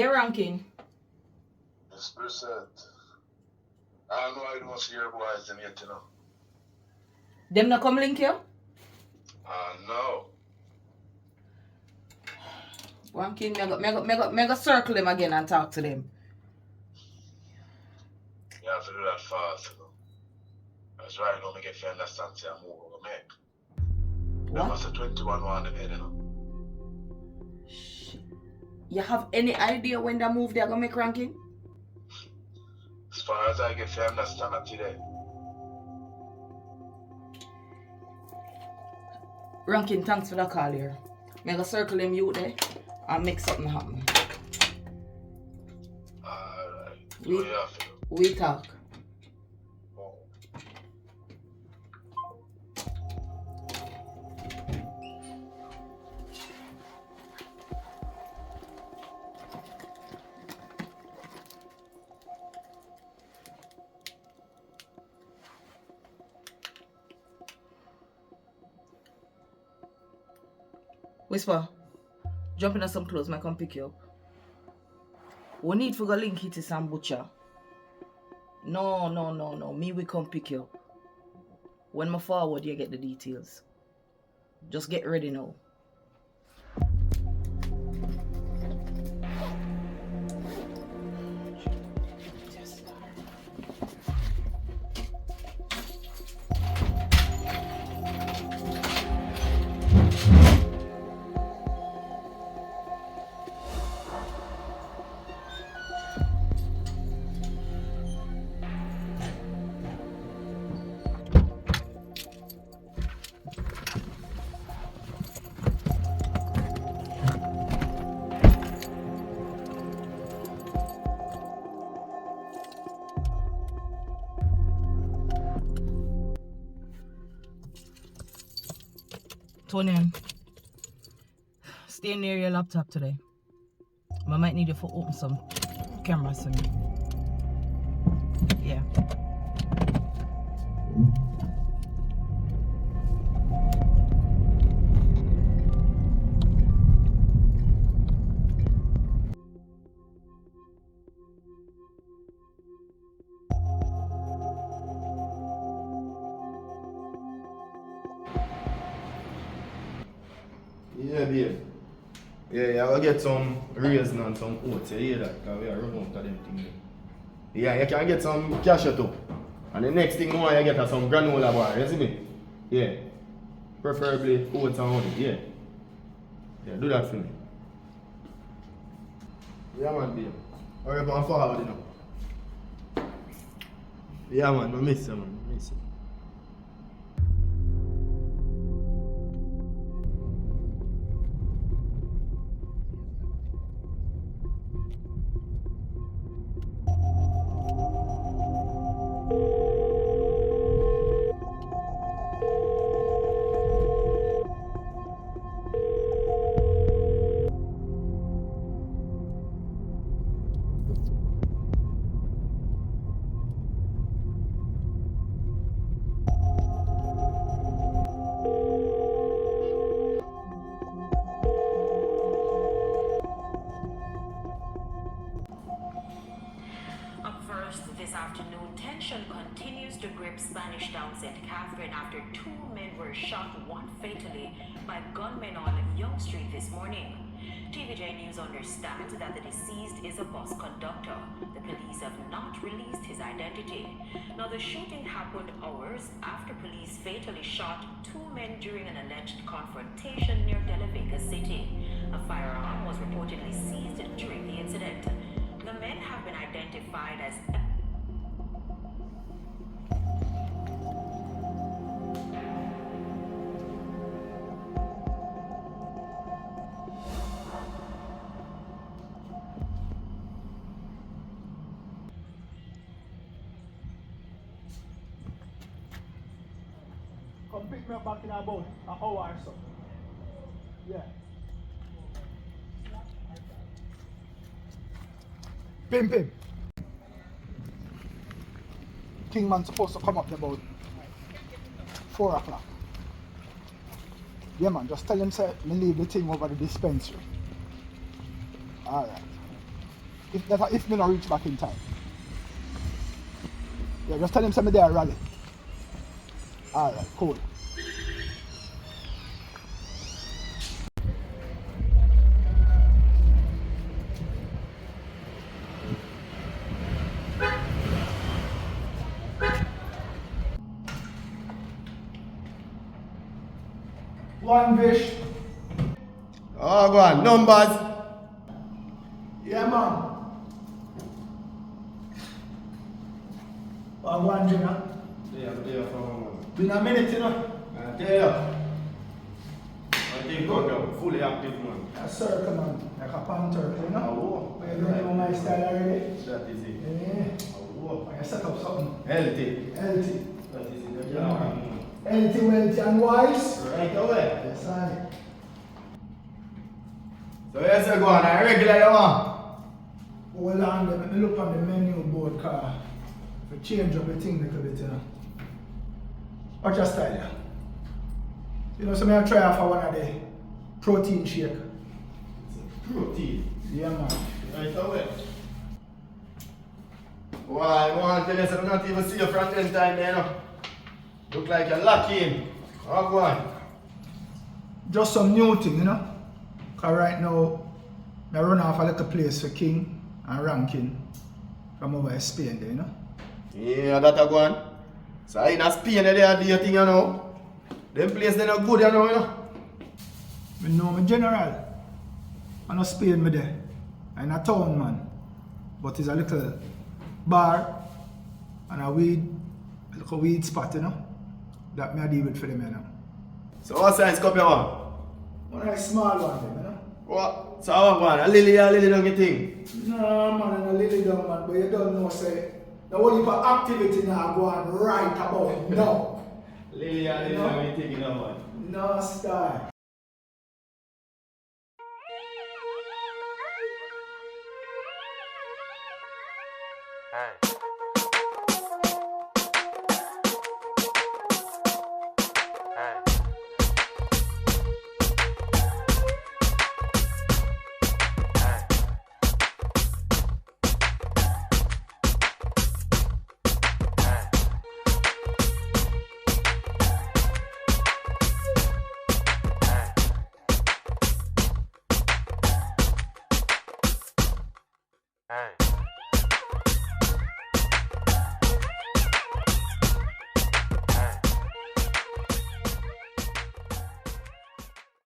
Yeah, ranking. Yes, percent. I don't know how you don't see your boys them yet, you know. Them not come link you? No. Ranking, me go circle them again and talk to them. You have to do that fast, you know. That's right, now me get to understand say I'm more of a make. Them must have 21 one in head, you know. You have any idea when that move they're gonna make ranking? As far as I get to understand it today. Ranking, thanks for the call here. Me go circle them you there and make something happen. Alright. We talk. Oh. Whisper, jump in some clothes, I come pick you up. We need to go link hittis and butcher. No. Me we come pick you up. When I forward, you get the details. Just get ready now. Tony, stay near your laptop today. I might need you to open some cameras for me. Yeah. Yeah, babe. Yeah, I'll get some raisin and some oats. You hear that? Because we are running out of them things. Yeah, you can get some cashew too. And the next thing you want, you get some granola bar. You see me? Yeah. Preferably oats and honey. Yeah. Yeah, do that for me. Yeah, man, babe. Hurry up and forward, you know. Yeah, man. I miss you, man. I miss you. This afternoon, tension continues to grip Spanish Town, St. Catherine after two men were shot, one fatally, by gunmen on Yonge Street this morning. TVJ News understands that the deceased is a bus conductor. The police have not released his identity. Now, the shooting happened hours after police fatally shot two men during an alleged confrontation near De La Vega City. A firearm was reportedly seized during the incident. The men have been identified as come pick me up back in about an hour or so. Yeah. Pim. Kingman's supposed to come up about 4 o'clock. Yeah, man, just tell him say me leave the thing over the dispensary. Alright. If me not reach back in time. Yeah, just tell him send me there rally. Alright, cool. One fish. Oh, go on. Numbers. Yeah, man. One Jenna. Yeah, for one. Been a minute, you know. I tell you. I think I'm fully active, man. A circle, man. Like a panther, you know. Oh, But you don't know my style already. that is it. Yeah. Oh, I set up something. healthy. Healthy. That is it. Yeah, man. Healthy, wealthy, and wise. Right away. Yes, I. So yes, I go on. I regular you want. Hold on, let me look on the menu board car. To change up the thing a little bit, you know. What's your style, yeah? You know, so I try out for one of the protein shake. Protein. Yeah, man. Right away. Why, I want to tell you, so I don't even see you front end time there, you know. Look like you're lucky in. Oh, go on. Just some new thing, you know. Cause right now, I run off a little place for King and Ranking from over in Spain there, you know. Yeah, that a go on. So in a Spain there, do you think you know? Them place they not good, you know. I know my general. I know Spain me there. I'm a town man. But it's a little bar and a little weed spot, you know. That me I deal with for them, you know. So what size cup you want? One of the small one, them, you know. What? So how one? A lily don't get thing? No man, I lily down man, but you don't know say the only for activity now go on right about now. Lily No. don't get thing, you know man. No style. Hey.